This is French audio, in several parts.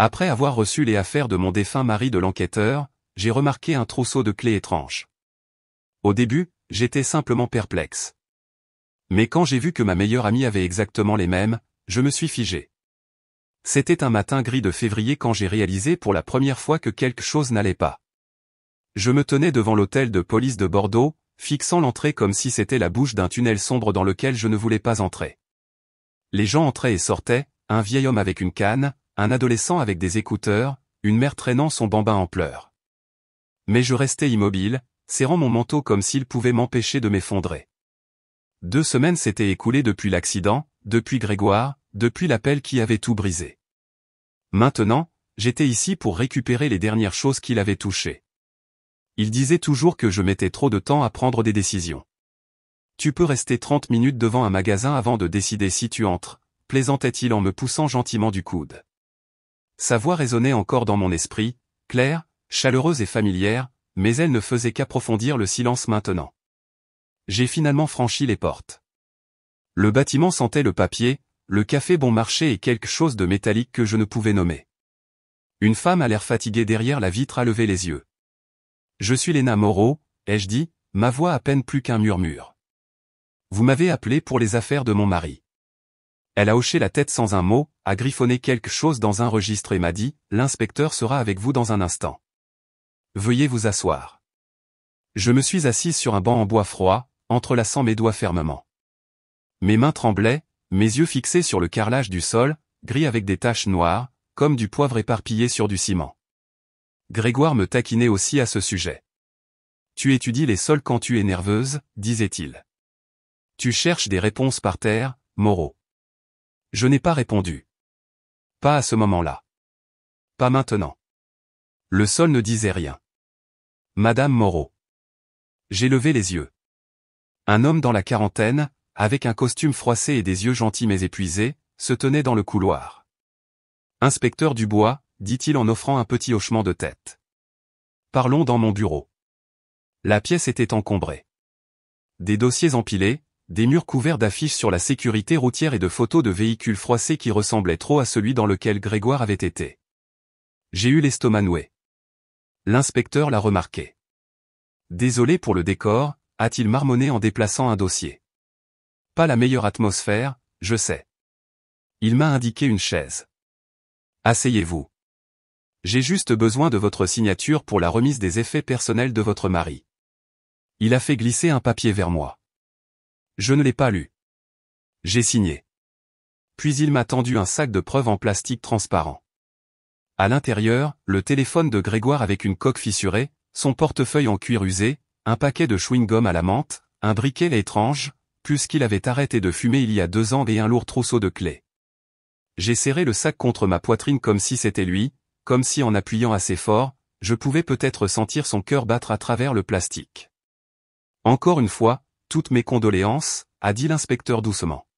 Après avoir reçu les affaires de mon défunt mari de l'enquêteur, j'ai remarqué un trousseau de clés étranges. Au début, j'étais simplement perplexe. Mais quand j'ai vu que ma meilleure amie avait exactement les mêmes, je me suis figé. C'était un matin gris de février quand j'ai réalisé pour la première fois que quelque chose n'allait pas. Je me tenais devant l'hôtel de police de Bordeaux, fixant l'entrée comme si c'était la bouche d'un tunnel sombre dans lequel je ne voulais pas entrer. Les gens entraient et sortaient, un vieil homme avec une canne, un adolescent avec des écouteurs, une mère traînant son bambin en pleurs. Mais je restais immobile, serrant mon manteau comme s'il pouvait m'empêcher de m'effondrer. 2 semaines s'étaient écoulées depuis l'accident, depuis Grégoire, depuis l'appel qui avait tout brisé. Maintenant, j'étais ici pour récupérer les dernières choses qu'il avait touchées. Il disait toujours que je mettais trop de temps à prendre des décisions. Tu peux rester 30 minutes devant un magasin avant de décider si tu entres, plaisantait-il en me poussant gentiment du coude. Sa voix résonnait encore dans mon esprit, claire, chaleureuse et familière, mais elle ne faisait qu'approfondir le silence maintenant. J'ai finalement franchi les portes. Le bâtiment sentait le papier, le café bon marché et quelque chose de métallique que je ne pouvais nommer. Une femme à l'air fatigué derrière la vitre a levé les yeux. « Je suis Léna Moreau », ai-je dit, ma voix à peine plus qu'un murmure. « Vous m'avez appelé pour les affaires de mon mari. » Elle a hoché la tête sans un mot, a griffonné quelque chose dans un registre et m'a dit « L'inspecteur sera avec vous dans un instant. Veuillez vous asseoir. » Je me suis assise sur un banc en bois froid, entrelaçant mes doigts fermement. Mes mains tremblaient, mes yeux fixés sur le carrelage du sol, gris avec des taches noires, comme du poivre éparpillé sur du ciment. Grégoire me taquinait aussi à ce sujet. « Tu étudies les sols quand tu es nerveuse, disait-il. Tu cherches des réponses par terre, Moreau. » Je n'ai pas répondu. Pas à ce moment-là. Pas maintenant. Le sol ne disait rien. Madame Moreau. J'ai levé les yeux. Un homme dans la quarantaine, avec un costume froissé et des yeux gentils mais épuisés, se tenait dans le couloir. Inspecteur Dubois, dit-il en offrant un petit hochement de tête. Parlons dans mon bureau. La pièce était encombrée. Des dossiers empilés, des murs couverts d'affiches sur la sécurité routière et de photos de véhicules froissés qui ressemblaient trop à celui dans lequel Grégoire avait été. J'ai eu l'estomac noué. L'inspecteur l'a remarqué. Désolé pour le décor, a-t-il marmonné en déplaçant un dossier. Pas la meilleure atmosphère, je sais. Il m'a indiqué une chaise. Asseyez-vous. J'ai juste besoin de votre signature pour la remise des effets personnels de votre mari. Il a fait glisser un papier vers moi. Je ne l'ai pas lu. J'ai signé. Puis il m'a tendu un sac de preuves en plastique transparent. À l'intérieur, le téléphone de Grégoire avec une coque fissurée, son portefeuille en cuir usé, un paquet de chewing-gum à la menthe, un briquet étrange, puisqu'il avait arrêté de fumer il y a 2 ans et un lourd trousseau de clés. J'ai serré le sac contre ma poitrine comme si c'était lui, comme si en appuyant assez fort, je pouvais peut-être sentir son cœur battre à travers le plastique. Encore une fois, toutes mes condoléances, a dit l'inspecteur doucement.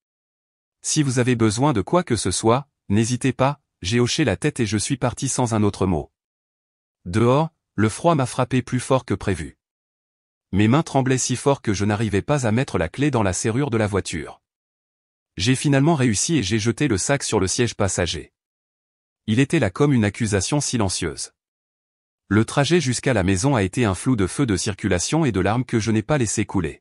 Si vous avez besoin de quoi que ce soit, n'hésitez pas, j'ai hoché la tête et je suis parti sans un autre mot. Dehors, le froid m'a frappé plus fort que prévu. Mes mains tremblaient si fort que je n'arrivais pas à mettre la clé dans la serrure de la voiture. J'ai finalement réussi et j'ai jeté le sac sur le siège passager. Il était là comme une accusation silencieuse. Le trajet jusqu'à la maison a été un flou de feux de circulation et de larmes que je n'ai pas laissé couler.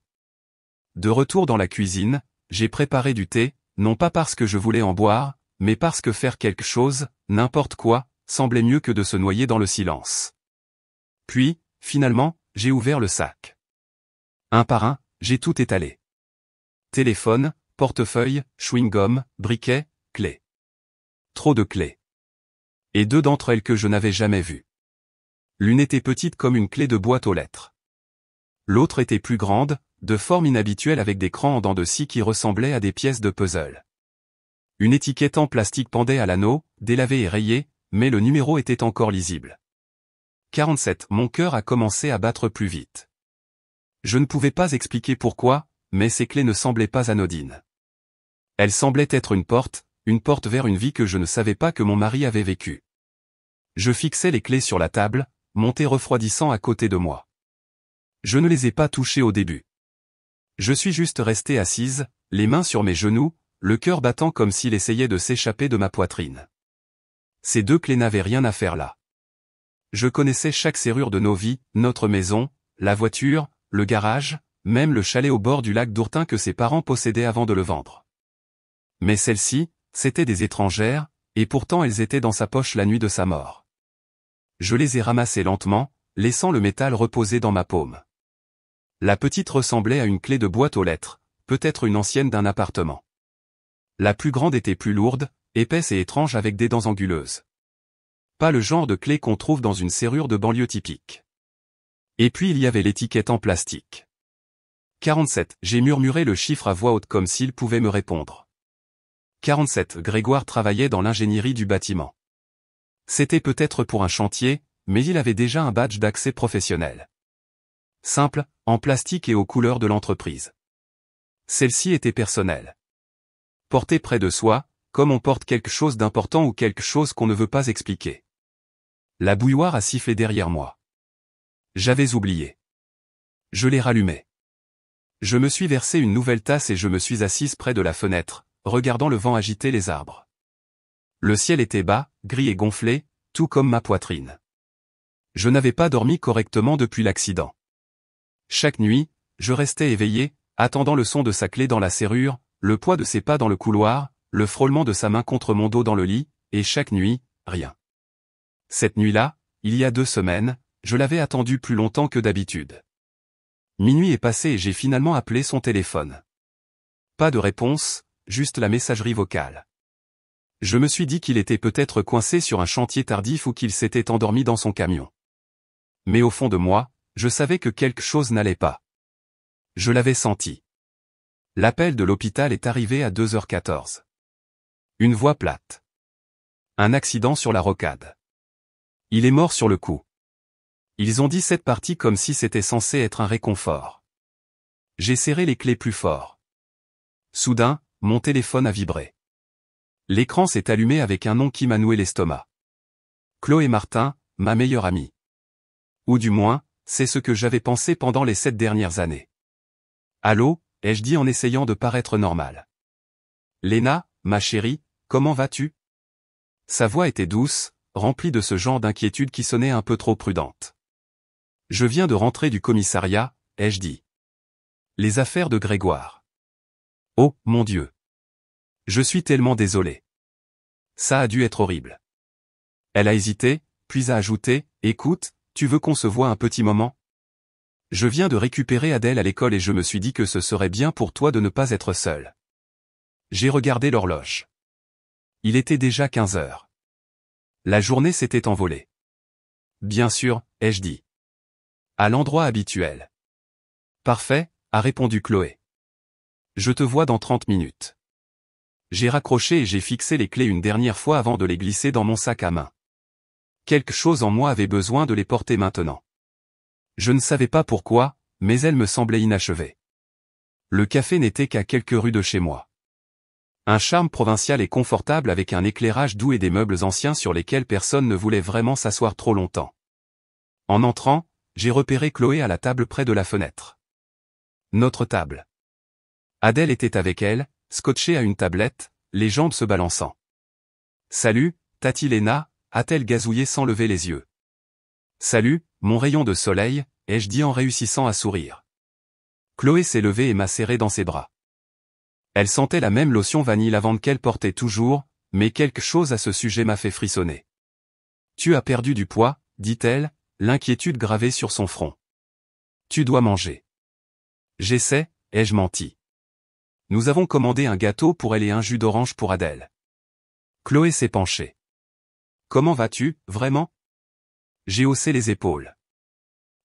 De retour dans la cuisine, j'ai préparé du thé, non pas parce que je voulais en boire, mais parce que faire quelque chose, n'importe quoi, semblait mieux que de se noyer dans le silence. Puis, finalement, j'ai ouvert le sac. Un par un, j'ai tout étalé. Téléphone, portefeuille, chewing-gum, briquet, clés. Trop de clés. Et 2 d'entre elles que je n'avais jamais vues. L'une était petite comme une clé de boîte aux lettres. L'autre était plus grande, de forme inhabituelle avec des crans en dents de scie qui ressemblaient à des pièces de puzzle. Une étiquette en plastique pendait à l'anneau, délavée et rayée, mais le numéro était encore lisible. 47. Mon cœur a commencé à battre plus vite. Je ne pouvais pas expliquer pourquoi, mais ces clés ne semblaient pas anodines. Elles semblaient être une porte vers une vie que je ne savais pas que mon mari avait vécue. Je fixais les clés sur la table, mon thé refroidissant à côté de moi. Je ne les ai pas touchées au début. Je suis juste restée assise, les mains sur mes genoux, le cœur battant comme s'il essayait de s'échapper de ma poitrine. Ces deux clés n'avaient rien à faire là. Je connaissais chaque serrure de nos vies, notre maison, la voiture, le garage, même le chalet au bord du lac d'Ourtin que ses parents possédaient avant de le vendre. Mais celles-ci, c'étaient des étrangères, et pourtant elles étaient dans sa poche la nuit de sa mort. Je les ai ramassées lentement, laissant le métal reposer dans ma paume. La petite ressemblait à une clé de boîte aux lettres, peut-être une ancienne d'un appartement. La plus grande était plus lourde, épaisse et étrange avec des dents anguleuses. Pas le genre de clé qu'on trouve dans une serrure de banlieue typique. Et puis il y avait l'étiquette en plastique. 47, j'ai murmuré le chiffre à voix haute comme s'il pouvait me répondre. 47, Grégoire travaillait dans l'ingénierie du bâtiment. C'était peut-être pour un chantier, mais il avait déjà un badge d'accès professionnel. Simple, en plastique et aux couleurs de l'entreprise. Celle-ci était personnelle. Portée près de soi, comme on porte quelque chose d'important ou quelque chose qu'on ne veut pas expliquer. La bouilloire a sifflé derrière moi. J'avais oublié. Je l'ai rallumée. Je me suis versé une nouvelle tasse et je me suis assise près de la fenêtre, regardant le vent agiter les arbres. Le ciel était bas, gris et gonflé, tout comme ma poitrine. Je n'avais pas dormi correctement depuis l'accident. Chaque nuit, je restais éveillé, attendant le son de sa clé dans la serrure, le poids de ses pas dans le couloir, le frôlement de sa main contre mon dos dans le lit, et chaque nuit, rien. Cette nuit-là, il y a 2 semaines, je l'avais attendu plus longtemps que d'habitude. Minuit est passé et j'ai finalement appelé son téléphone. Pas de réponse, juste la messagerie vocale. Je me suis dit qu'il était peut-être coincé sur un chantier tardif ou qu'il s'était endormi dans son camion. Mais au fond de moi, je savais que quelque chose n'allait pas. Je l'avais senti. L'appel de l'hôpital est arrivé à 2h14. Une voix plate. Un accident sur la rocade. Il est mort sur le coup. Ils ont dit cette partie comme si c'était censé être un réconfort. J'ai serré les clés plus fort. Soudain, mon téléphone a vibré. L'écran s'est allumé avec un nom qui m'a noué l'estomac. Chloé Martin, ma meilleure amie. Ou du moins, c'est ce que j'avais pensé pendant les 7 dernières années. Allô, ai-je dit en essayant de paraître normal. Léna, ma chérie, comment vas-tu? Sa voix était douce, remplie de ce genre d'inquiétude qui sonnait un peu trop prudente. Je viens de rentrer du commissariat, ai-je dit. Les affaires de Grégoire. Oh, mon Dieu. Je suis tellement désolé. Ça a dû être horrible. Elle a hésité, puis a ajouté, écoute, tu veux qu'on se voie un petit moment? Je viens de récupérer Adèle à l'école et je me suis dit que ce serait bien pour toi de ne pas être seul. J'ai regardé l'horloge. Il était déjà 15h. La journée s'était envolée. Bien sûr, ai-je dit. À l'endroit habituel. Parfait, a répondu Chloé. Je te vois dans 30 minutes. J'ai raccroché et j'ai fixé les clés une dernière fois avant de les glisser dans mon sac à main. Quelque chose en moi avait besoin de les porter maintenant. Je ne savais pas pourquoi, mais elles me semblaient inachevées. Le café n'était qu'à quelques rues de chez moi. Un charme provincial et confortable avec un éclairage doux et des meubles anciens sur lesquels personne ne voulait vraiment s'asseoir trop longtemps. En entrant, j'ai repéré Chloé à la table près de la fenêtre. Notre table. Adèle était avec elle, scotchée à une tablette, les jambes se balançant. Salut, Tati Léna, a-t-elle gazouillé sans lever les yeux. Salut, mon rayon de soleil, ai-je dit en réussissant à sourire. Chloé s'est levée et m'a serré dans ses bras. Elle sentait la même lotion vanille lavande qu'elle portait toujours, mais quelque chose à ce sujet m'a fait frissonner. Tu as perdu du poids, dit-elle, l'inquiétude gravée sur son front. Tu dois manger. J'essaie, ai-je menti. Nous avons commandé un gâteau pour elle et un jus d'orange pour Adèle. Chloé s'est penchée. Comment vas-tu, vraiment? J'ai haussé les épaules.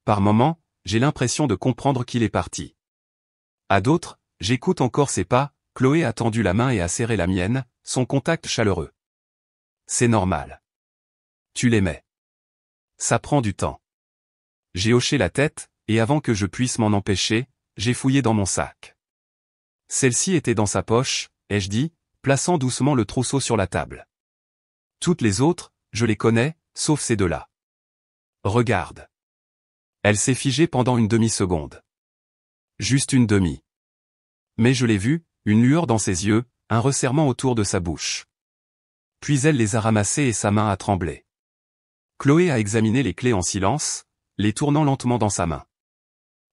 Par moments, j'ai l'impression de comprendre qu'il est parti. À d'autres, j'écoute encore ses pas, Chloé a tendu la main et a serré la mienne, son contact chaleureux. C'est normal. Tu l'aimais. Ça prend du temps. J'ai hoché la tête, et avant que je puisse m'en empêcher, j'ai fouillé dans mon sac. Celle-ci était dans sa poche, ai-je dit, plaçant doucement le trousseau sur la table. Toutes les autres, je les connais, sauf ces deux-là. Regarde. Elle s'est figée pendant une demi-seconde. Juste une demi. Mais je l'ai vue, une lueur dans ses yeux, un resserrement autour de sa bouche. Puis elle les a ramassées et sa main a tremblé. Chloé a examiné les clés en silence, les tournant lentement dans sa main.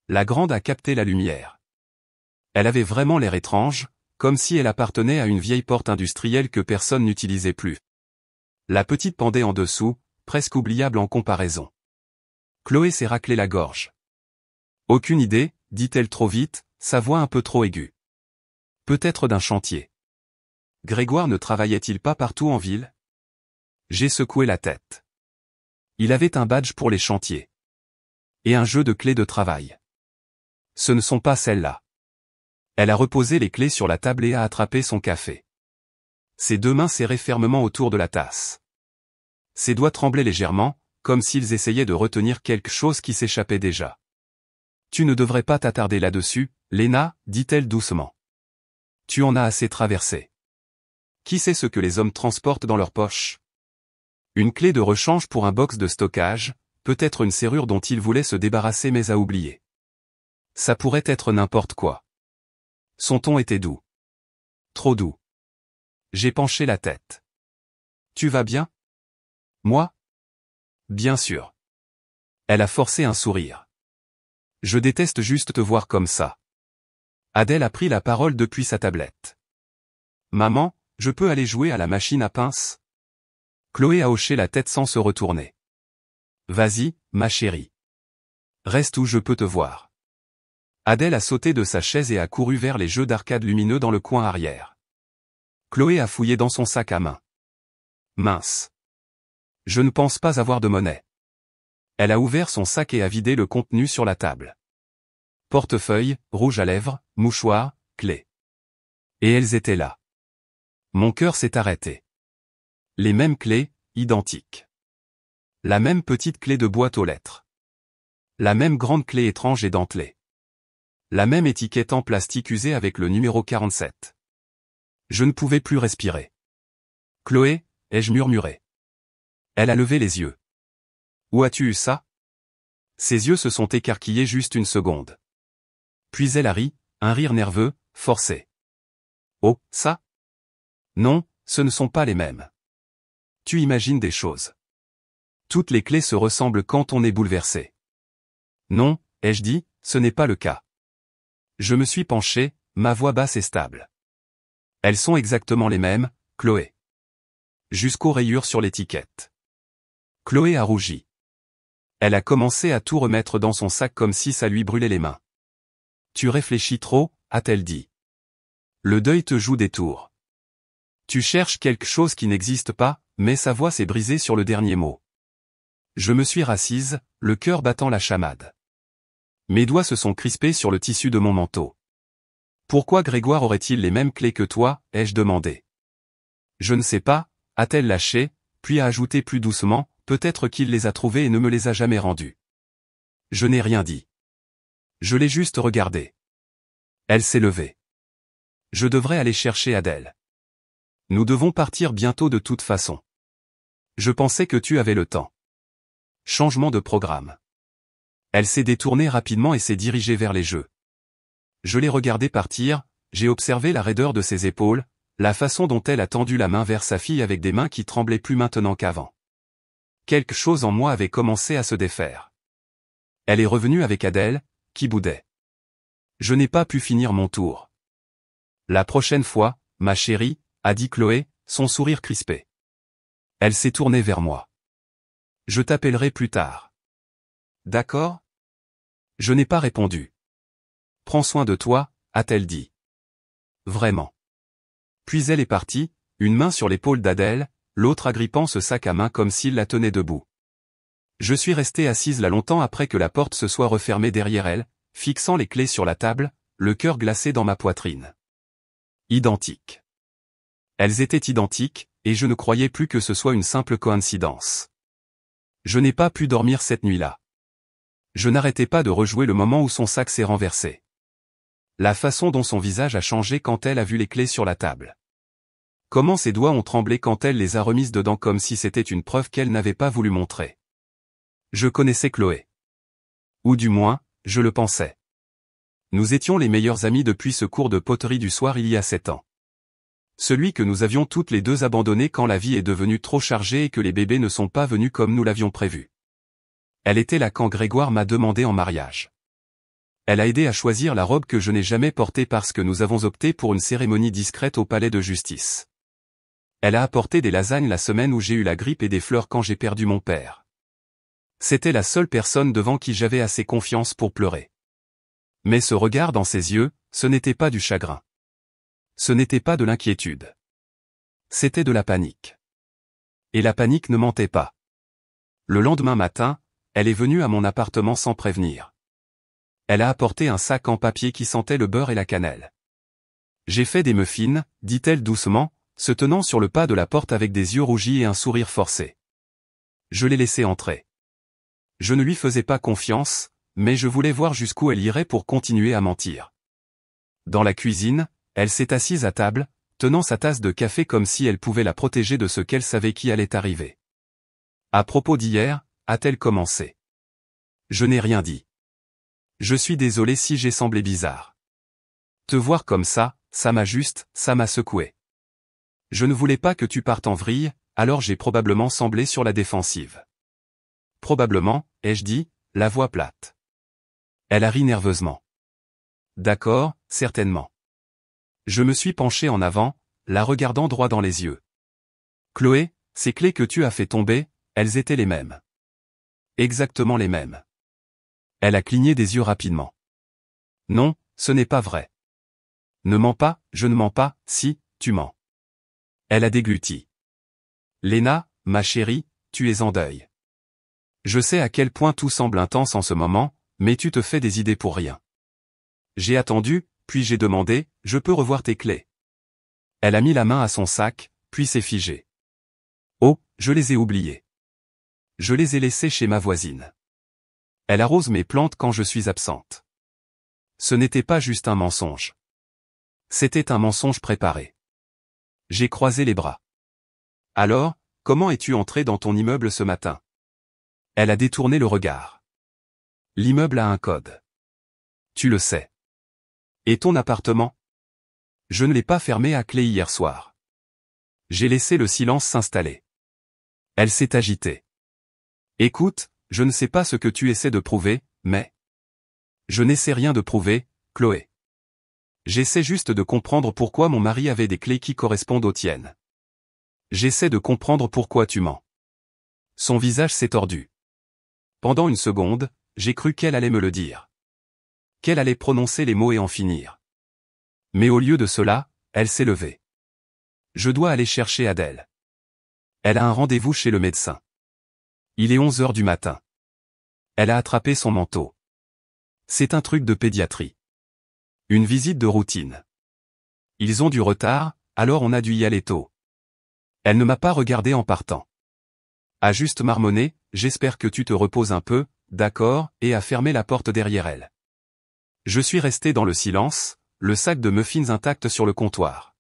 La grande a capté la lumière. Elle avait vraiment l'air étrange, comme si elle appartenait à une vieille porte industrielle que personne n'utilisait plus. La petite pendait en dessous, presque oubliable en comparaison. Chloé s'est raclé la gorge. Aucune idée, dit-elle trop vite, sa voix un peu trop aiguë. Peut-être d'un chantier. Grégoire ne travaillait-il pas partout en ville? J'ai secoué la tête. Il avait un badge pour les chantiers. Et un jeu de clés de travail. Ce ne sont pas celles-là. Elle a reposé les clés sur la table et a attrapé son café. Ses deux mains serraient fermement autour de la tasse. Ses doigts tremblaient légèrement, comme s'ils essayaient de retenir quelque chose qui s'échappait déjà. Tu ne devrais pas t'attarder là-dessus, Léna, dit-elle doucement. Tu en as assez traversé. Qui sait ce que les hommes transportent dans leurs poches? Une clé de rechange pour un box de stockage, peut-être une serrure dont il voulait se débarrasser mais a oublié. Ça pourrait être n'importe quoi. Son ton était doux. Trop doux. J'ai penché la tête. Tu vas bien? Moi? Bien sûr. Elle a forcé un sourire. Je déteste juste te voir comme ça. Adèle a pris la parole depuis sa tablette. Maman, je peux aller jouer à la machine à pince? Chloé a hoché la tête sans se retourner. Vas-y, ma chérie. Reste où je peux te voir. Adèle a sauté de sa chaise et a couru vers les jeux d'arcade lumineux dans le coin arrière. Chloé a fouillé dans son sac à main. Mince. Je ne pense pas avoir de monnaie. Elle a ouvert son sac et a vidé le contenu sur la table. Portefeuille, rouge à lèvres, mouchoir, clé. Et elles étaient là. Mon cœur s'est arrêté. Les mêmes clés, identiques. La même petite clé de boîte aux lettres. La même grande clé étrange et dentelée. La même étiquette en plastique usée avec le numéro 47. Je ne pouvais plus respirer. Chloé, ai-je murmuré. Elle a levé les yeux. Où as-tu eu ça? Ses yeux se sont écarquillés juste une seconde. Puis elle a ri, un rire nerveux, forcé. Oh, ça? Non, ce ne sont pas les mêmes. Tu imagines des choses. Toutes les clés se ressemblent quand on est bouleversé. Non, ai-je dit, ce n'est pas le cas. Je me suis penché, ma voix basse et stable. Elles sont exactement les mêmes, Chloé. Jusqu'aux rayures sur l'étiquette. Chloé a rougi. Elle a commencé à tout remettre dans son sac comme si ça lui brûlait les mains. Tu réfléchis trop, a-t-elle dit. Le deuil te joue des tours. Tu cherches quelque chose qui n'existe pas, mais sa voix s'est brisée sur le dernier mot. Je me suis rassise, le cœur battant la chamade. Mes doigts se sont crispés sur le tissu de mon manteau. Pourquoi Grégoire aurait-il les mêmes clés que toi, ai-je demandé. Je ne sais pas, a-t-elle lâché, puis a ajouté plus doucement, peut-être qu'il les a trouvées et ne me les a jamais rendues. Je n'ai rien dit. Je l'ai juste regardée. Elle s'est levée. Je devrais aller chercher Adèle. Nous devons partir bientôt de toute façon. Je pensais que tu avais le temps. Changement de programme. Elle s'est détournée rapidement et s'est dirigée vers les jeux. Je l'ai regardée partir, j'ai observé la raideur de ses épaules, la façon dont elle a tendu la main vers sa fille avec des mains qui tremblaient plus maintenant qu'avant. Quelque chose en moi avait commencé à se défaire. Elle est revenue avec Adèle, qui boudait. Je n'ai pas pu finir mon tour. La prochaine fois, ma chérie, a dit Chloé, son sourire crispé. Elle s'est tournée vers moi. Je t'appellerai plus tard. D'accord? Je n'ai pas répondu. Prends soin de toi, a-t-elle dit. Vraiment. Puis elle est partie, une main sur l'épaule d'Adèle, l'autre agrippant ce sac à main comme s'il la tenait debout. Je suis restée assise là longtemps après que la porte se soit refermée derrière elle, fixant les clés sur la table, le cœur glacé dans ma poitrine. Identiques. Elles étaient identiques, et je ne croyais plus que ce soit une simple coïncidence. Je n'ai pas pu dormir cette nuit-là. Je n'arrêtais pas de rejouer le moment où son sac s'est renversé. La façon dont son visage a changé quand elle a vu les clés sur la table. Comment ses doigts ont tremblé quand elle les a remises dedans comme si c'était une preuve qu'elle n'avait pas voulu montrer. Je connaissais Chloé. Ou du moins, je le pensais. Nous étions les meilleurs amis depuis ce cours de poterie du soir il y a 7 ans. Celui que nous avions toutes les deux abandonné quand la vie est devenue trop chargée et que les bébés ne sont pas venus comme nous l'avions prévu. Elle était là quand Grégoire m'a demandé en mariage. Elle a aidé à choisir la robe que je n'ai jamais portée parce que nous avons opté pour une cérémonie discrète au palais de justice. Elle a apporté des lasagnes la semaine où j'ai eu la grippe et des fleurs quand j'ai perdu mon père. C'était la seule personne devant qui j'avais assez confiance pour pleurer. Mais ce regard dans ses yeux, ce n'était pas du chagrin. Ce n'était pas de l'inquiétude. C'était de la panique. Et la panique ne mentait pas. Le lendemain matin, elle est venue à mon appartement sans prévenir. Elle a apporté un sac en papier qui sentait le beurre et la cannelle. J'ai fait des muffins, dit-elle doucement, se tenant sur le pas de la porte avec des yeux rougis et un sourire forcé. Je l'ai laissée entrer. Je ne lui faisais pas confiance, mais je voulais voir jusqu'où elle irait pour continuer à mentir. Dans la cuisine, elle s'est assise à table, tenant sa tasse de café comme si elle pouvait la protéger de ce qu'elle savait qui allait arriver. À propos d'hier, a-t-elle commencé. Je n'ai rien dit. Je suis désolé si j'ai semblé bizarre. Te voir comme ça m'a secoué. Je ne voulais pas que tu partes en vrille, alors j'ai probablement semblé sur la défensive. Probablement, ai-je dit, la voix plate. Elle a ri nerveusement. D'accord, certainement. Je me suis penché en avant, la regardant droit dans les yeux. Chloé, ces clés que tu as fait tomber, elles étaient les mêmes. Exactement les mêmes. Elle a cligné des yeux rapidement. Non, ce n'est pas vrai. Ne mens pas, je ne mens pas, si, tu mens. Elle a dégluti. Léna, ma chérie, tu es en deuil. Je sais à quel point tout semble intense en ce moment, mais tu te fais des idées pour rien. J'ai attendu, puis j'ai demandé, je peux revoir tes clés. Elle a mis la main à son sac, puis s'est figée. Oh, je les ai oubliées. Je les ai laissées chez ma voisine. Elle arrose mes plantes quand je suis absente. Ce n'était pas juste un mensonge. C'était un mensonge préparé. J'ai croisé les bras. Alors, comment es-tu entré dans ton immeuble ce matin? Elle a détourné le regard. L'immeuble a un code. Tu le sais. Et ton appartement? Je ne l'ai pas fermé à clé hier soir. J'ai laissé le silence s'installer. Elle s'est agitée. Écoute, je ne sais pas ce que tu essaies de prouver, mais... Je n'essaie rien de prouver, Chloé. J'essaie juste de comprendre pourquoi mon mari avait des clés qui correspondent aux tiennes. J'essaie de comprendre pourquoi tu mens. Son visage s'est tordu. Pendant une seconde, j'ai cru qu'elle allait me le dire. Qu'elle allait prononcer les mots et en finir. Mais au lieu de cela, elle s'est levée. Je dois aller chercher Adèle. Elle a un rendez-vous chez le médecin. Il est 11 heures du matin. Elle a attrapé son manteau. C'est un truc de pédiatrie. Une visite de routine. Ils ont du retard, alors on a dû y aller tôt. Elle ne m'a pas regardé en partant. A juste marmonné, j'espère que tu te reposes un peu, d'accord, et a fermé la porte derrière elle. Je suis resté dans le silence, le sac de muffins intact sur le comptoir.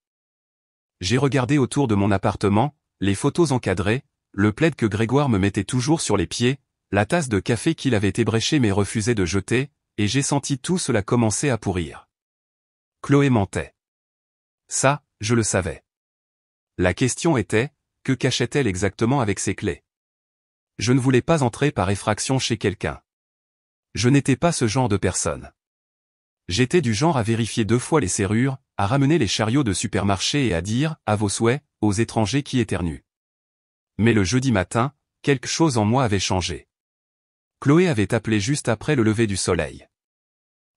J'ai regardé autour de mon appartement, les photos encadrées, le plaid que Grégoire me mettait toujours sur les pieds, la tasse de café qu'il avait ébréchée mais refusé de jeter, et j'ai senti tout cela commencer à pourrir. Chloé mentait. Ça, je le savais. La question était, que cachait-elle exactement avec ses clés? Je ne voulais pas entrer par effraction chez quelqu'un. Je n'étais pas ce genre de personne. J'étais du genre à vérifier 2 fois les serrures, à ramener les chariots de supermarché et à dire, à vos souhaits, aux étrangers qui éternuent. Mais le jeudi matin, quelque chose en moi avait changé. Chloé avait appelé juste après le lever du soleil.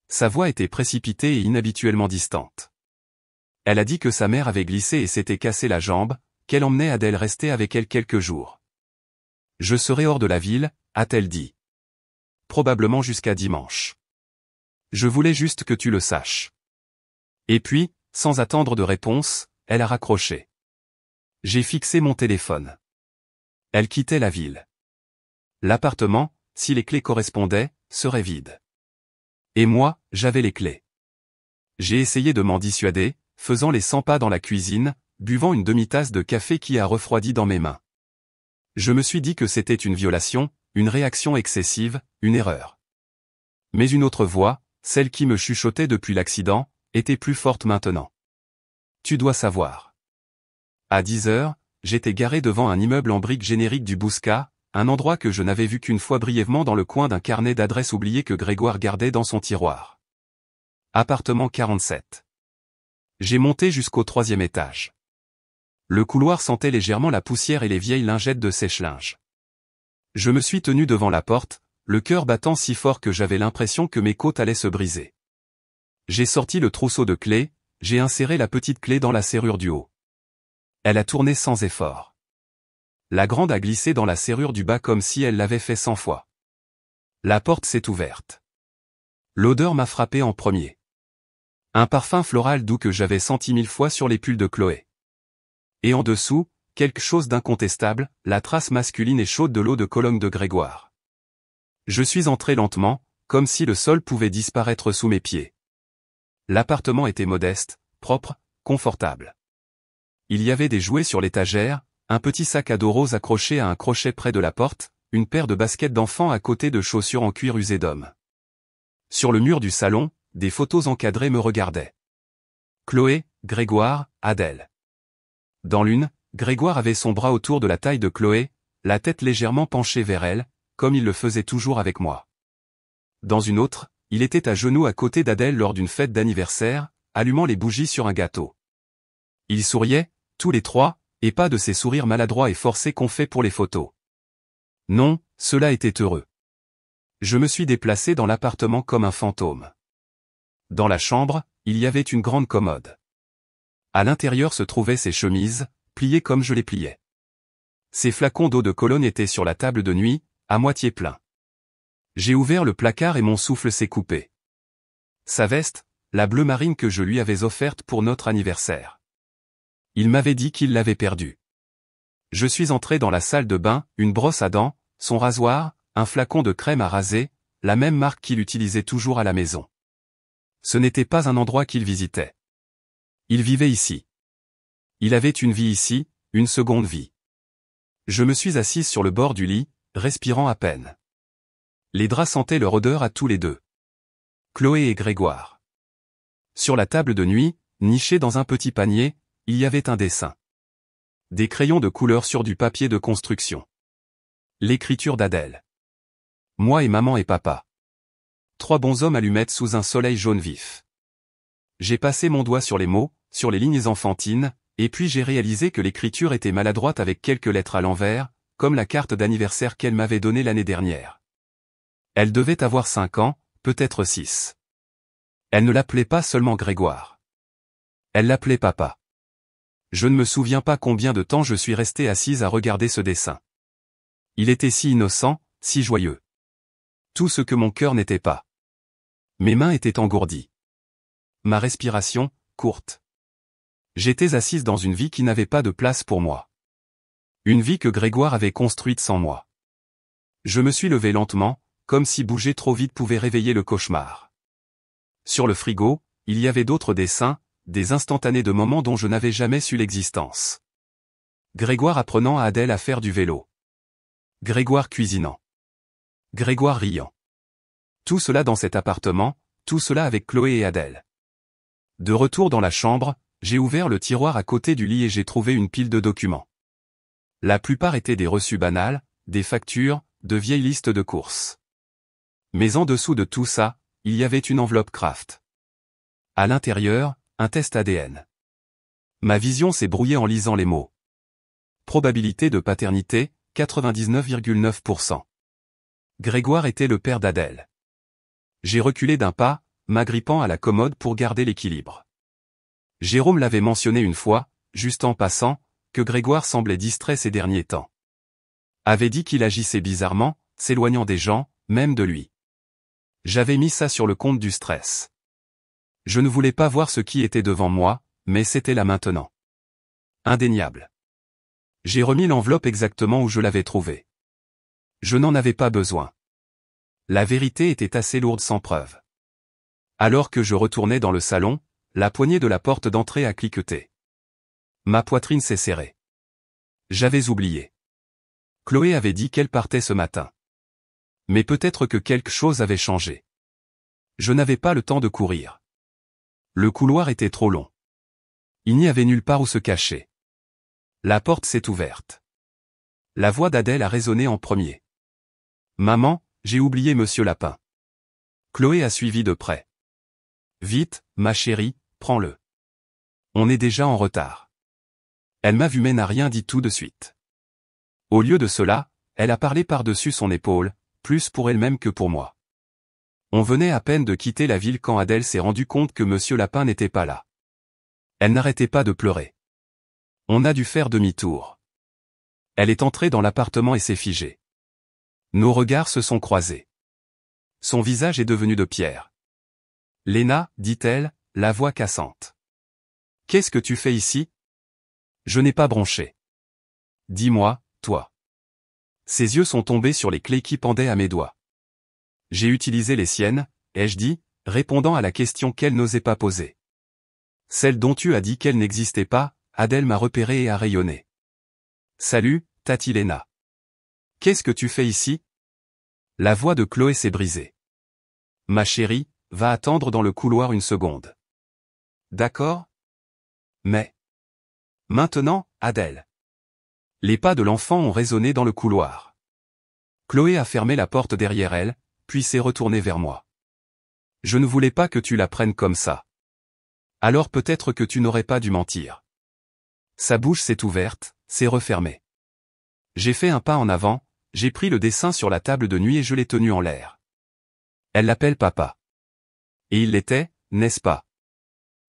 Sa voix était précipitée et inhabituellement distante. Elle a dit que sa mère avait glissé et s'était cassé la jambe, qu'elle emmenait Adèle rester avec elle quelques jours. Je serai hors de la ville, a-t-elle dit. Probablement jusqu'à dimanche. Je voulais juste que tu le saches. Et puis, sans attendre de réponse, elle a raccroché. J'ai fixé mon téléphone. Elle quittait la ville. L'appartement, si les clés correspondaient, serait vide. Et moi, j'avais les clés. J'ai essayé de m'en dissuader, faisant les 100 pas dans la cuisine, buvant une demi-tasse de café qui a refroidi dans mes mains. Je me suis dit que c'était une violation, une réaction excessive, une erreur. Mais une autre voix, celle qui me chuchotait depuis l'accident, était plus forte maintenant. Tu dois savoir. À 10 heures, j'étais garé devant un immeuble en briques générique du Bouscat, un endroit que je n'avais vu qu'une fois brièvement dans le coin d'un carnet d'adresses oublié que Grégoire gardait dans son tiroir. Appartement 47. J'ai monté jusqu'au 3e étage. Le couloir sentait légèrement la poussière et les vieilles lingettes de sèche-linge. Je me suis tenu devant la porte, le cœur battant si fort que j'avais l'impression que mes côtes allaient se briser. J'ai sorti le trousseau de clés, j'ai inséré la petite clé dans la serrure du haut. Elle a tourné sans effort. La grande a glissé dans la serrure du bas comme si elle l'avait fait 100 fois. La porte s'est ouverte. L'odeur m'a frappé en premier. Un parfum floral doux que j'avais senti 1000 fois sur les pulls de Chloé. Et en dessous, quelque chose d'incontestable, la trace masculine et chaude de l'eau de Cologne de Grégoire. Je suis entré lentement, comme si le sol pouvait disparaître sous mes pieds. L'appartement était modeste, propre, confortable. Il y avait des jouets sur l'étagère, un petit sac à dos rose accroché à un crochet près de la porte, une paire de baskets d'enfant à côté de chaussures en cuir usé d'homme. Sur le mur du salon, des photos encadrées me regardaient. Chloé, Grégoire, Adèle. Dans l'une, Grégoire avait son bras autour de la taille de Chloé, la tête légèrement penchée vers elle, comme il le faisait toujours avec moi. Dans une autre, il était à genoux à côté d'Adèle lors d'une fête d'anniversaire, allumant les bougies sur un gâteau. Ils souriaient, tous les trois, et pas de ces sourires maladroits et forcés qu'on fait pour les photos. Non, cela était heureux. Je me suis déplacé dans l'appartement comme un fantôme. Dans la chambre, il y avait une grande commode. À l'intérieur se trouvaient ses chemises, pliées comme je les pliais. Ses flacons d'eau de Cologne étaient sur la table de nuit, à moitié pleins. J'ai ouvert le placard et mon souffle s'est coupé. Sa veste, la bleue marine que je lui avais offerte pour notre anniversaire. Il m'avait dit qu'il l'avait perdue. Je suis entré dans la salle de bain, une brosse à dents, son rasoir, un flacon de crème à raser, la même marque qu'il utilisait toujours à la maison. Ce n'était pas un endroit qu'il visitait. Il vivait ici. Il avait une vie ici, une seconde vie. Je me suis assise sur le bord du lit, respirant à peine. Les draps sentaient leur odeur à tous les deux. Chloé et Grégoire. Sur la table de nuit, nichée dans un petit panier, il y avait un dessin. Des crayons de couleur sur du papier de construction. L'écriture d'Adèle. Moi et maman et papa. 3 bonshommes allumettes sous un soleil jaune vif. J'ai passé mon doigt sur les mots, sur les lignes enfantines, et puis j'ai réalisé que l'écriture était maladroite avec quelques lettres à l'envers, comme la carte d'anniversaire qu'elle m'avait donnée l'année dernière. Elle devait avoir 5 ans, peut-être 6. Elle ne l'appelait pas seulement Grégoire. Elle l'appelait papa. Je ne me souviens pas combien de temps je suis resté assise à regarder ce dessin. Il était si innocent, si joyeux. Tout ce que mon cœur n'était pas. Mes mains étaient engourdies. Ma respiration, courte. J'étais assise dans une vie qui n'avait pas de place pour moi. Une vie que Grégoire avait construite sans moi. Je me suis levé lentement, comme si bouger trop vite pouvait réveiller le cauchemar. Sur le frigo, il y avait d'autres dessins, des instantanés de moments dont je n'avais jamais su l'existence. Grégoire apprenant à Adèle à faire du vélo. Grégoire cuisinant. Grégoire riant. Tout cela dans cet appartement, tout cela avec Chloé et Adèle. De retour dans la chambre, j'ai ouvert le tiroir à côté du lit et j'ai trouvé une pile de documents. La plupart étaient des reçus banals, des factures, de vieilles listes de courses. Mais en dessous de tout ça, il y avait une enveloppe Kraft. À l'intérieur, un test ADN. Ma vision s'est brouillée en lisant les mots. Probabilité de paternité, 99,9%. Grégoire était le père d'Adèle. J'ai reculé d'un pas, m'agrippant à la commode pour garder l'équilibre. Jérôme l'avait mentionné une fois, juste en passant, que Grégoire semblait distrait ces derniers temps. Avait dit qu'il agissait bizarrement, s'éloignant des gens, même de lui. J'avais mis ça sur le compte du stress. Je ne voulais pas voir ce qui était devant moi, mais c'était là maintenant. Indéniable. J'ai remis l'enveloppe exactement où je l'avais trouvée. Je n'en avais pas besoin. La vérité était assez lourde sans preuve. Alors que je retournais dans le salon, la poignée de la porte d'entrée a cliqueté. Ma poitrine s'est serrée. J'avais oublié. Chloé avait dit qu'elle partait ce matin. Mais peut-être que quelque chose avait changé. Je n'avais pas le temps de courir. Le couloir était trop long. Il n'y avait nulle part où se cacher. La porte s'est ouverte. La voix d'Adèle a résonné en premier. Maman, j'ai oublié Monsieur Lapin. Chloé a suivi de près. Vite, ma chérie, prends-le. On est déjà en retard. Elle m'a vu mais n'a rien dit tout de suite. Au lieu de cela, elle a parlé par-dessus son épaule, plus pour elle-même que pour moi. On venait à peine de quitter la ville quand Adèle s'est rendue compte que Monsieur Lapin n'était pas là. Elle n'arrêtait pas de pleurer. On a dû faire demi-tour. Elle est entrée dans l'appartement et s'est figée. Nos regards se sont croisés. Son visage est devenu de pierre. Léna, dit-elle, la voix cassante. Qu'est-ce que tu fais ici? Je n'ai pas bronché. Dis-moi, toi. Ses yeux sont tombés sur les clés qui pendaient à mes doigts. J'ai utilisé les siennes, ai-je dit, répondant à la question qu'elle n'osait pas poser. Celle dont tu as dit qu'elle n'existait pas, Adèle m'a repéré et a rayonné. Salut, Tati Léna. Qu'est-ce que tu fais ici? La voix de Chloé s'est brisée. Ma chérie, va attendre dans le couloir une seconde. D'accord? Mais... Maintenant, Adèle. Les pas de l'enfant ont résonné dans le couloir. Chloé a fermé la porte derrière elle, puis s'est retournée vers moi. Je ne voulais pas que tu la prennes comme ça. Alors peut-être que tu n'aurais pas dû mentir. Sa bouche s'est ouverte, s'est refermée. J'ai fait un pas en avant, j'ai pris le dessin sur la table de nuit et je l'ai tenu en l'air. Elle l'appelle papa. Et il l'était, n'est-ce pas?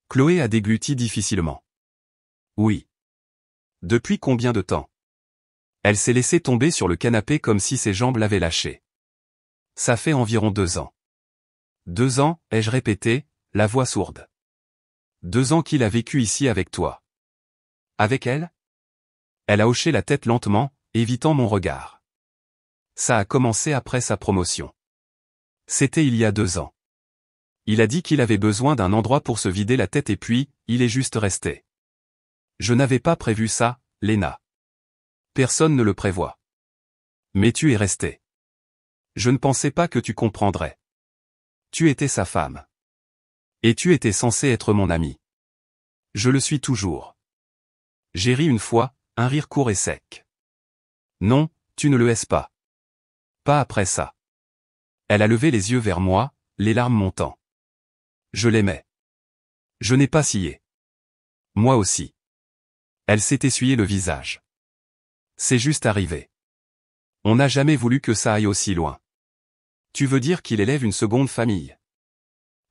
Chloé a dégluti difficilement. Oui. Depuis combien de temps? Elle s'est laissée tomber sur le canapé comme si ses jambes l'avaient lâchée. Ça fait environ 2 ans. 2 ans, ai-je répété, la voix sourde. 2 ans qu'il a vécu ici avec toi. Avec elle? Elle a hoché la tête lentement, évitant mon regard. Ça a commencé après sa promotion. C'était il y a 2 ans. Il a dit qu'il avait besoin d'un endroit pour se vider la tête et puis, il est juste resté. Je n'avais pas prévu ça, Léna. Personne ne le prévoit. Mais tu es resté. Je ne pensais pas que tu comprendrais. Tu étais sa femme. Et tu étais censé être mon ami. Je le suis toujours. J'ai ri une fois, un rire court et sec. Non, tu ne le es pas. Pas après ça. Elle a levé les yeux vers moi, les larmes montant. Je l'aimais. Je n'ai pas scié. Moi aussi. Elle s'est essuyé le visage. C'est juste arrivé. On n'a jamais voulu que ça aille aussi loin. Tu veux dire qu'il élève une seconde famille?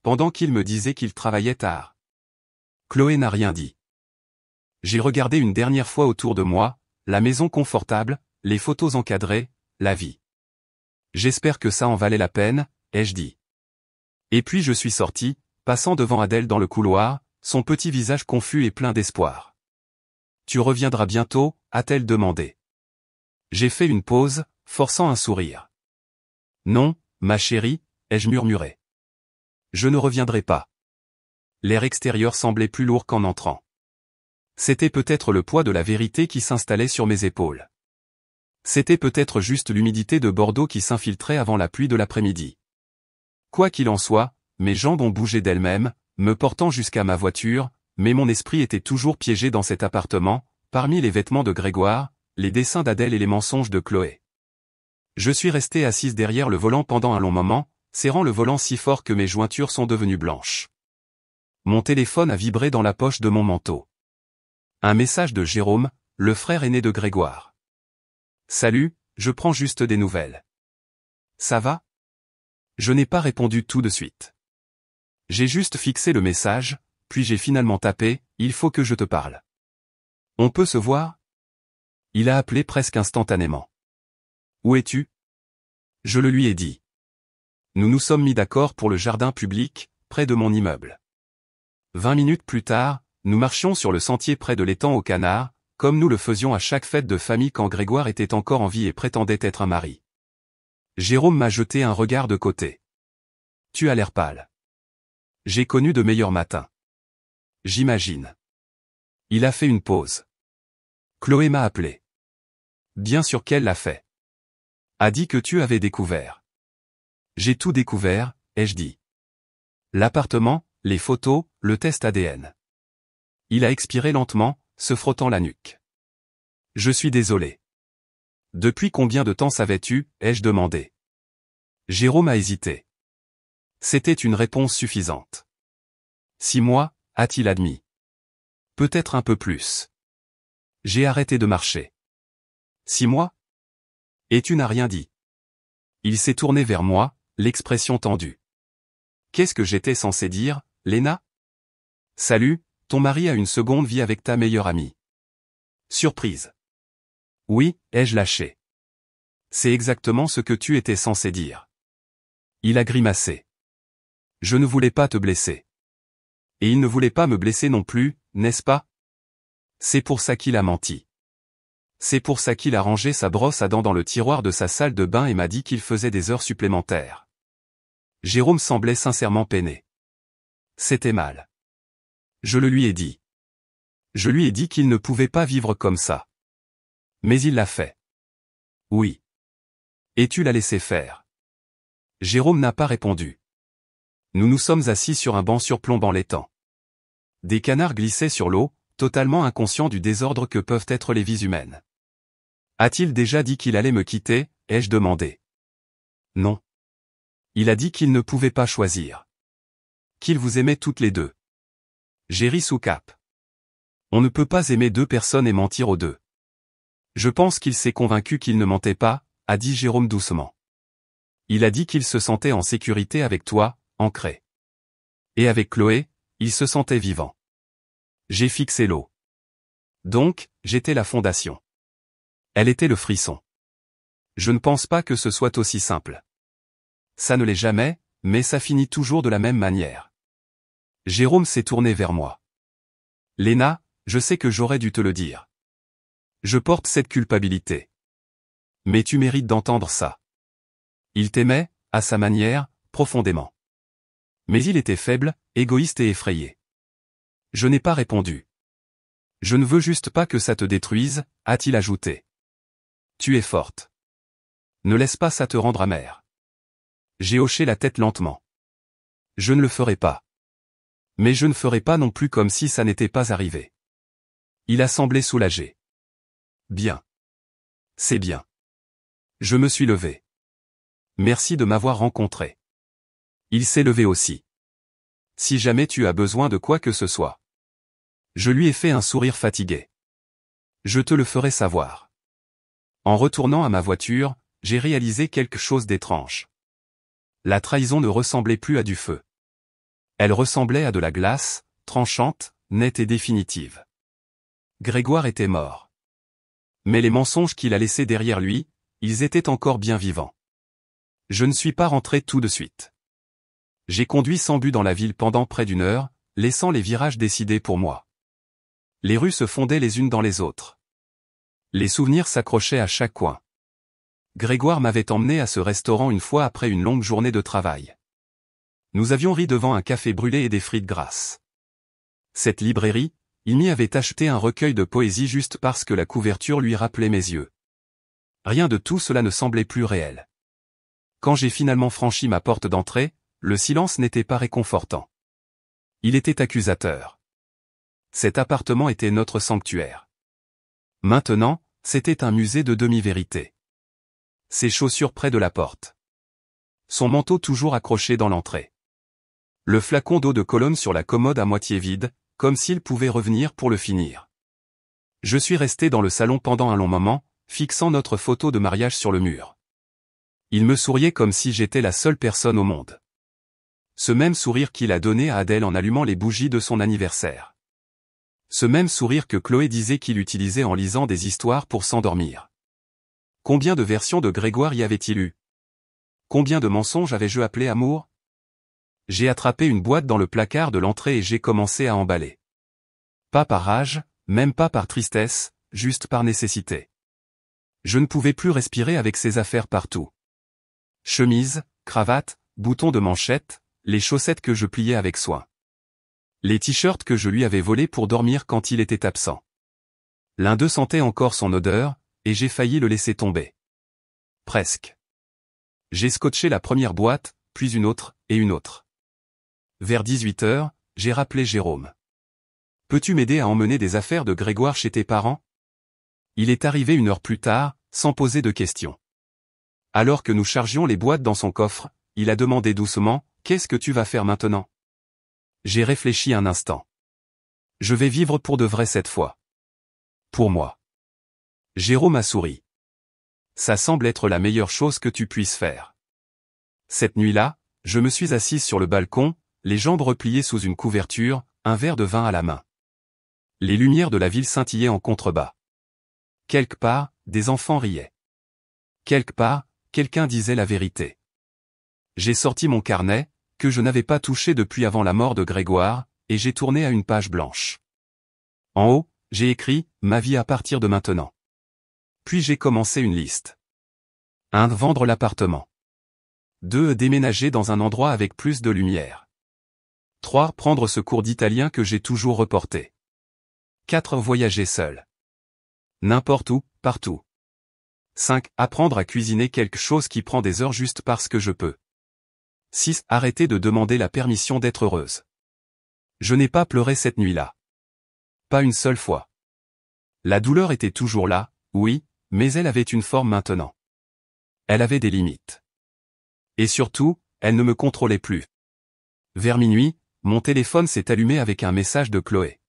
Pendant qu'il me disait qu'il travaillait tard. Chloé n'a rien dit. J'ai regardé une dernière fois autour de moi, la maison confortable, les photos encadrées, la vie. J'espère que ça en valait la peine, ai-je dit. Et puis je suis sorti, passant devant Adèle dans le couloir, son petit visage confus et plein d'espoir. Tu reviendras bientôt, a-t-elle demandé. J'ai fait une pause, forçant un sourire. Non, ma chérie, ai-je murmuré. Je ne reviendrai pas. L'air extérieur semblait plus lourd qu'en entrant. C'était peut-être le poids de la vérité qui s'installait sur mes épaules. C'était peut-être juste l'humidité de Bordeaux qui s'infiltrait avant la pluie de l'après-midi. Quoi qu'il en soit, mes jambes ont bougé d'elles-mêmes, me portant jusqu'à ma voiture, mais mon esprit était toujours piégé dans cet appartement, parmi les vêtements de Grégoire, les dessins d'Adèle et les mensonges de Chloé. Je suis resté assise derrière le volant pendant un long moment, serrant le volant si fort que mes jointures sont devenues blanches. Mon téléphone a vibré dans la poche de mon manteau. Un message de Jérôme, le frère aîné de Grégoire. Salut, je prends juste des nouvelles. Ça va? Je n'ai pas répondu tout de suite. J'ai juste fixé le message, puis j'ai finalement tapé, il faut que je te parle. On peut se voir? Il a appelé presque instantanément. Où es-tu? Je le lui ai dit. Nous nous sommes mis d'accord pour le jardin public, près de mon immeuble. 20 minutes plus tard, nous marchions sur le sentier près de l'étang aux canards, comme nous le faisions à chaque fête de famille quand Grégoire était encore en vie et prétendait être un mari. Jérôme m'a jeté un regard de côté. Tu as l'air pâle. J'ai connu de meilleurs matins. J'imagine. Il a fait une pause. Chloé m'a appelé. Bien sûr qu'elle l'a fait. A dit que tu avais découvert. J'ai tout découvert, ai-je dit. L'appartement, les photos, le test ADN. Il a expiré lentement, se frottant la nuque. Je suis désolé. Depuis combien de temps savais-tu, ai-je demandé. Jérôme a hésité. C'était une réponse suffisante. 6 mois, a-t-il admis. Peut-être un peu plus. J'ai arrêté de marcher. 6 mois? Et tu n'as rien dit. Il s'est tourné vers moi, l'expression tendue. Qu'est-ce que j'étais censé dire, Léna? Salut, ton mari a une seconde vie avec ta meilleure amie. Surprise. Oui, ai-je lâché. C'est exactement ce que tu étais censé dire. Il a grimacé. Je ne voulais pas te blesser. Et il ne voulait pas me blesser non plus, n'est-ce pas? C'est pour ça qu'il a menti. C'est pour ça qu'il a rangé sa brosse à dents dans le tiroir de sa salle de bain et m'a dit qu'il faisait des heures supplémentaires. Jérôme semblait sincèrement peiné. C'était mal. Je le lui ai dit. Je lui ai dit qu'il ne pouvait pas vivre comme ça. Mais il l'a fait. Oui. Et tu l'as laissé faire. Jérôme n'a pas répondu. Nous nous sommes assis sur un banc surplombant l'étang. Des canards glissaient sur l'eau, totalement inconscients du désordre que peuvent être les vies humaines. A-t-il déjà dit qu'il allait me quitter, ai-je demandé. Non. Il a dit qu'il ne pouvait pas choisir. Qu'il vous aimait toutes les deux. J'ai ri sous cap. On ne peut pas aimer deux personnes et mentir aux deux. Je pense qu'il s'est convaincu qu'il ne mentait pas, a dit Jérôme doucement. Il a dit qu'il se sentait en sécurité avec toi, ancré. Et avec Chloé, il se sentait vivant. J'ai fixé l'eau. Donc, j'étais la fondation. Elle était le frisson. Je ne pense pas que ce soit aussi simple. Ça ne l'est jamais, mais ça finit toujours de la même manière. Jérôme s'est tourné vers moi. Léna, je sais que j'aurais dû te le dire. Je porte cette culpabilité. Mais tu mérites d'entendre ça. Il t'aimait, à sa manière, profondément. Mais il était faible, égoïste et effrayé. Je n'ai pas répondu. Je ne veux juste pas que ça te détruise, a-t-il ajouté. Tu es forte. Ne laisse pas ça te rendre amère. J'ai hoché la tête lentement. Je ne le ferai pas. Mais je ne ferai pas non plus comme si ça n'était pas arrivé. Il a semblé soulagé. Bien. C'est bien. Je me suis levé. Merci de m'avoir rencontré. Il s'est levé aussi. Si jamais tu as besoin de quoi que ce soit. Je lui ai fait un sourire fatigué. Je te le ferai savoir. En retournant à ma voiture, j'ai réalisé quelque chose d'étrange. La trahison ne ressemblait plus à du feu. Elle ressemblait à de la glace, tranchante, nette et définitive. Grégoire était mort. Mais les mensonges qu'il a laissés derrière lui, ils étaient encore bien vivants. Je ne suis pas rentré tout de suite. J'ai conduit sans but dans la ville pendant près d'1 heure, laissant les virages décidés pour moi. Les rues se fondaient les unes dans les autres. Les souvenirs s'accrochaient à chaque coin. Grégoire m'avait emmené à ce restaurant une fois après une longue journée de travail. Nous avions ri devant un café brûlé et des frites grasses. Cette librairie, il m'y avait acheté un recueil de poésie juste parce que la couverture lui rappelait mes yeux. Rien de tout cela ne semblait plus réel. Quand j'ai finalement franchi ma porte d'entrée, le silence n'était pas réconfortant. Il était accusateur. Cet appartement était notre sanctuaire. Maintenant, c'était un musée de demi-vérité. Ses chaussures près de la porte. Son manteau toujours accroché dans l'entrée. Le flacon d'eau de Cologne sur la commode à moitié vide, comme s'il pouvait revenir pour le finir. Je suis resté dans le salon pendant un long moment, fixant notre photo de mariage sur le mur. Il me souriait comme si j'étais la seule personne au monde. Ce même sourire qu'il a donné à Adèle en allumant les bougies de son anniversaire. Ce même sourire que Chloé disait qu'il utilisait en lisant des histoires pour s'endormir. Combien de versions de Grégoire y avait-il eu? Combien de mensonges avais-je appelé amour? J'ai attrapé une boîte dans le placard de l'entrée et j'ai commencé à emballer. Pas par rage, même pas par tristesse, juste par nécessité. Je ne pouvais plus respirer avec ces affaires partout. Chemise, cravate, boutons de manchette, les chaussettes que je pliais avec soin. Les t-shirts que je lui avais volés pour dormir quand il était absent. L'un d'eux sentait encore son odeur, et j'ai failli le laisser tomber. Presque. J'ai scotché la première boîte, puis une autre, et une autre. Vers 18 heures, j'ai rappelé Jérôme. Peux-tu m'aider à emmener des affaires de Grégoire chez tes parents? Il est arrivé 1 heure plus tard, sans poser de questions. Alors que nous chargions les boîtes dans son coffre, il a demandé doucement, « Qu'est-ce que tu vas faire maintenant ?» J'ai réfléchi un instant. Je vais vivre pour de vrai cette fois. Pour moi. Jérôme a souri. Ça semble être la meilleure chose que tu puisses faire. Cette nuit-là, je me suis assise sur le balcon, les jambes repliées sous une couverture, un verre de vin à la main. Les lumières de la ville scintillaient en contrebas. Quelque part, des enfants riaient. Quelque part, quelqu'un disait la vérité. J'ai sorti mon carnet, que je n'avais pas touché depuis avant la mort de Grégoire, et j'ai tourné à une page blanche. En haut, j'ai écrit « Ma vie à partir de maintenant ». Puis j'ai commencé une liste. 1. Vendre l'appartement. 2. Déménager dans un endroit avec plus de lumière. 3. Prendre ce cours d'italien que j'ai toujours reporté. 4. Voyager seul. N'importe où, partout. 5. Apprendre à cuisiner quelque chose qui prend des heures juste parce que je peux. 6. Arrêter de demander la permission d'être heureuse. Je n'ai pas pleuré cette nuit-là. Pas une seule fois. La douleur était toujours là, oui, mais elle avait une forme maintenant. Elle avait des limites. Et surtout, elle ne me contrôlait plus. Vers minuit, mon téléphone s'est allumé avec un message de Chloé.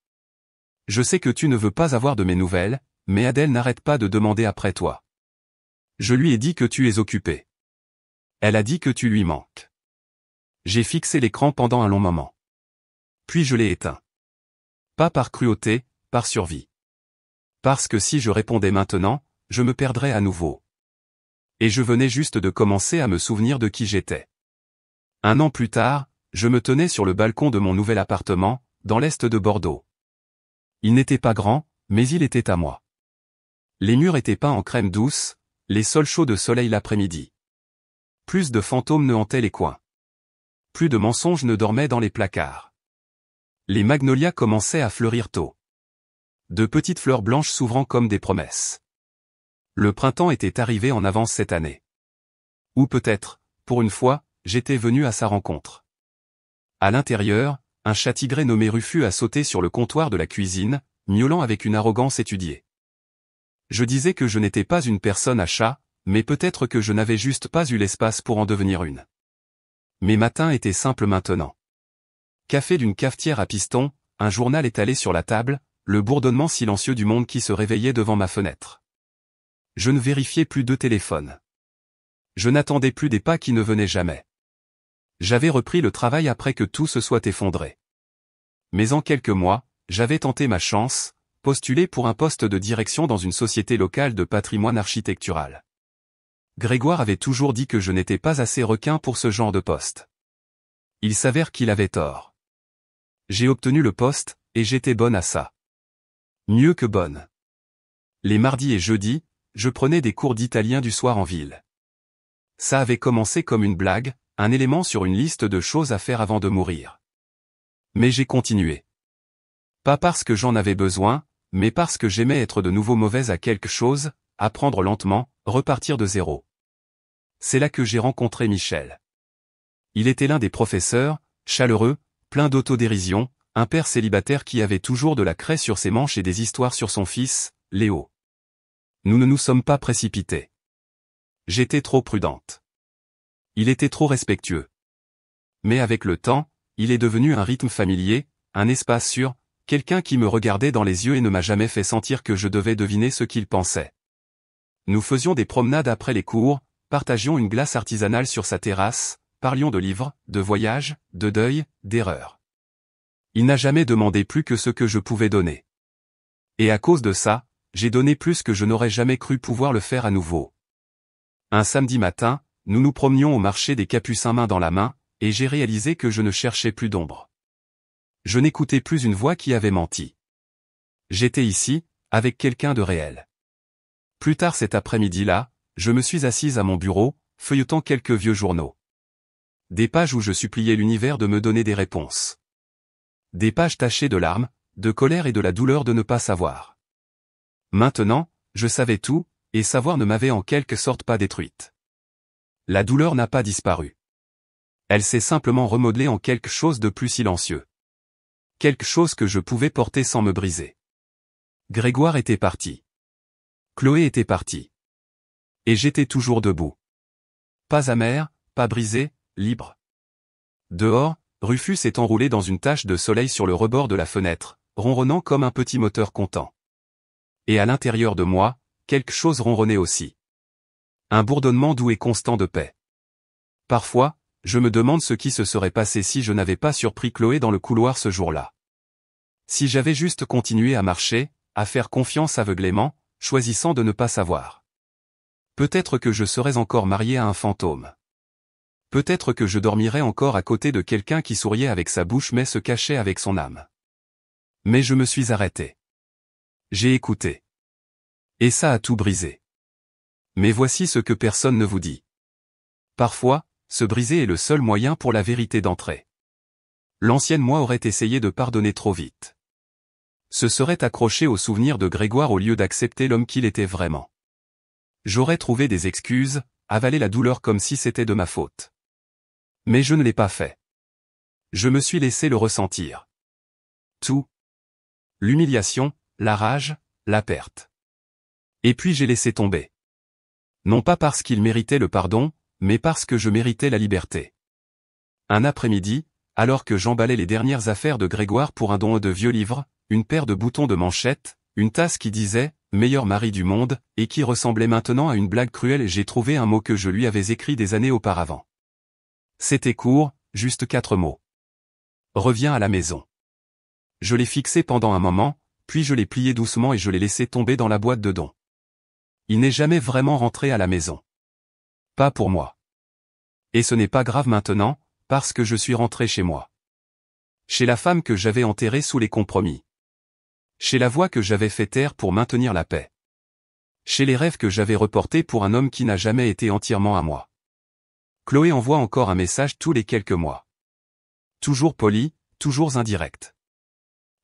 Je sais que tu ne veux pas avoir de mes nouvelles, mais Adèle n'arrête pas de demander après toi. Je lui ai dit que tu es occupé. Elle a dit que tu lui manques. J'ai fixé l'écran pendant un long moment. Puis je l'ai éteint. Pas par cruauté, par survie. Parce que si je répondais maintenant, je me perdrais à nouveau. Et je venais juste de commencer à me souvenir de qui j'étais. 1 an plus tard, je me tenais sur le balcon de mon nouvel appartement, dans l'est de Bordeaux. Il n'était pas grand, mais il était à moi. Les murs étaient peints en crème douce, les sols chauds de soleil l'après-midi. Plus de fantômes ne hantaient les coins. Plus de mensonges ne dormaient dans les placards. Les magnolias commençaient à fleurir tôt. De petites fleurs blanches s'ouvrant comme des promesses. Le printemps était arrivé en avance cette année. Ou peut-être, pour une fois, j'étais venu à sa rencontre. À l'intérieur, un chat tigré nommé Rufus a sauté sur le comptoir de la cuisine, miaulant avec une arrogance étudiée. Je disais que je n'étais pas une personne à chat, mais peut-être que je n'avais juste pas eu l'espace pour en devenir une. Mes matins étaient simples maintenant. Café d'une cafetière à piston, un journal étalé sur la table, le bourdonnement silencieux du monde qui se réveillait devant ma fenêtre. Je ne vérifiais plus de téléphone. Je n'attendais plus des pas qui ne venaient jamais. J'avais repris le travail après que tout se soit effondré. Mais en quelques mois, j'avais tenté ma chance, postulé pour un poste de direction dans une société locale de patrimoine architectural. Grégoire avait toujours dit que je n'étais pas assez requin pour ce genre de poste. Il s'avère qu'il avait tort. J'ai obtenu le poste, et j'étais bonne à ça. Mieux que bonne. Les mardis et jeudis, je prenais des cours d'italien du soir en ville. Ça avait commencé comme une blague, un élément sur une liste de choses à faire avant de mourir. Mais j'ai continué. Pas parce que j'en avais besoin, mais parce que j'aimais être de nouveau mauvaise à quelque chose, apprendre lentement, repartir de zéro. C'est là que j'ai rencontré Michel. Il était l'un des professeurs, chaleureux, plein d'autodérision, un père célibataire qui avait toujours de la craie sur ses manches et des histoires sur son fils, Léo. Nous ne nous sommes pas précipités. J'étais trop prudente. Il était trop respectueux. Mais avec le temps, il est devenu un rythme familier, un espace sûr, quelqu'un qui me regardait dans les yeux et ne m'a jamais fait sentir que je devais deviner ce qu'il pensait. Nous faisions des promenades après les cours, partagions une glace artisanale sur sa terrasse, parlions de livres, de voyages, de deuil, d'erreurs. Il n'a jamais demandé plus que ce que je pouvais donner. Et à cause de ça, j'ai donné plus que je n'aurais jamais cru pouvoir le faire à nouveau. Un samedi matin, nous nous promenions au marché des Capucins main dans la main, et j'ai réalisé que je ne cherchais plus d'ombre. Je n'écoutais plus une voix qui avait menti. J'étais ici, avec quelqu'un de réel. Plus tard cet après-midi-là, je me suis assise à mon bureau, feuilletant quelques vieux journaux. Des pages où je suppliais l'univers de me donner des réponses. Des pages tachées de larmes, de colère et de la douleur de ne pas savoir. Maintenant, je savais tout, et savoir ne m'avait en quelque sorte pas détruite. La douleur n'a pas disparu. Elle s'est simplement remodelée en quelque chose de plus silencieux. Quelque chose que je pouvais porter sans me briser. Grégoire était parti. Chloé était partie. Et j'étais toujours debout. Pas amer, pas brisé, libre. Dehors, Rufus est enroulé dans une tache de soleil sur le rebord de la fenêtre, ronronnant comme un petit moteur content. Et à l'intérieur de moi, quelque chose ronronnait aussi. Un bourdonnement doux et constant de paix. Parfois, je me demande ce qui se serait passé si je n'avais pas surpris Chloé dans le couloir ce jour-là. Si j'avais juste continué à marcher, à faire confiance aveuglément, choisissant de ne pas savoir. Peut-être que je serais encore marié à un fantôme. Peut-être que je dormirais encore à côté de quelqu'un qui souriait avec sa bouche mais se cachait avec son âme. Mais je me suis arrêté. J'ai écouté. Et ça a tout brisé. Mais voici ce que personne ne vous dit. Parfois, se briser est le seul moyen pour la vérité d'entrer. L'ancienne moi aurait essayé de pardonner trop vite. Se serait accroché au souvenir de Grégoire au lieu d'accepter l'homme qu'il était vraiment. J'aurais trouvé des excuses, avalé la douleur comme si c'était de ma faute. Mais je ne l'ai pas fait. Je me suis laissé le ressentir. Tout. L'humiliation, la rage, la perte. Et puis j'ai laissé tomber. Non pas parce qu'il méritait le pardon, mais parce que je méritais la liberté. Un après-midi, alors que j'emballais les dernières affaires de Grégoire pour un don de vieux livres, une paire de boutons de manchette, une tasse qui disait « meilleur mari du monde » et qui ressemblait maintenant à une blague cruelle, j'ai trouvé un mot que je lui avais écrit des années auparavant. C'était court, juste 4 mots. Reviens à la maison. Je l'ai fixé pendant un moment, puis je l'ai plié doucement et je l'ai laissé tomber dans la boîte de dons. Il n'est jamais vraiment rentré à la maison. Pas pour moi. Et ce n'est pas grave maintenant, parce que je suis rentré chez moi. Chez la femme que j'avais enterrée sous les compromis. Chez la voix que j'avais fait taire pour maintenir la paix. Chez les rêves que j'avais reportés pour un homme qui n'a jamais été entièrement à moi. Chloé envoie encore un message tous les quelques mois. Toujours poli, toujours indirect.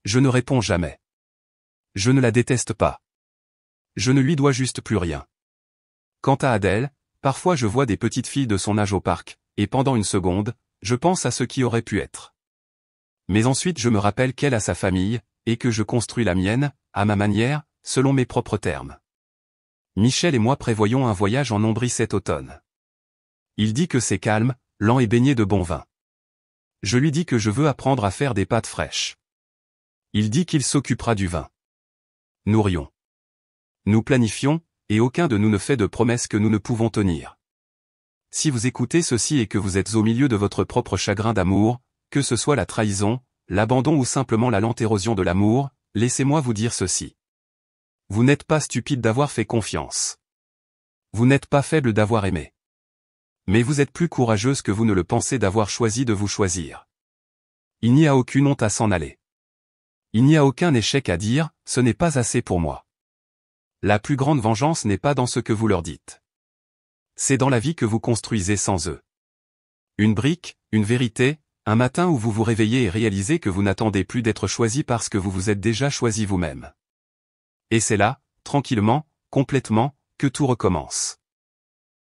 Je ne réponds jamais. Je ne la déteste pas. Je ne lui dois juste plus rien. Quant à Adèle, parfois je vois des petites filles de son âge au parc, et pendant une seconde, je pense à ce qui aurait pu être. Mais ensuite je me rappelle qu'elle a sa famille, et que je construis la mienne, à ma manière, selon mes propres termes. Michel et moi prévoyons un voyage en Ombrie cet automne. Il dit que c'est calme, lent et baigné de bon vin. Je lui dis que je veux apprendre à faire des pâtes fraîches. Il dit qu'il s'occupera du vin. Nous rions. Nous planifions, et aucun de nous ne fait de promesses que nous ne pouvons tenir. Si vous écoutez ceci et que vous êtes au milieu de votre propre chagrin d'amour, que ce soit la trahison, l'abandon ou simplement la lente érosion de l'amour, laissez-moi vous dire ceci. Vous n'êtes pas stupide d'avoir fait confiance. Vous n'êtes pas faible d'avoir aimé. Mais vous êtes plus courageuse que vous ne le pensez d'avoir choisi de vous choisir. Il n'y a aucune honte à s'en aller. Il n'y a aucun échec à dire, ce n'est pas assez pour moi. La plus grande vengeance n'est pas dans ce que vous leur dites. C'est dans la vie que vous construisez sans eux. Une brique, une vérité, un matin où vous vous réveillez et réalisez que vous n'attendez plus d'être choisi parce que vous vous êtes déjà choisi vous-même. Et c'est là, tranquillement, complètement, que tout recommence.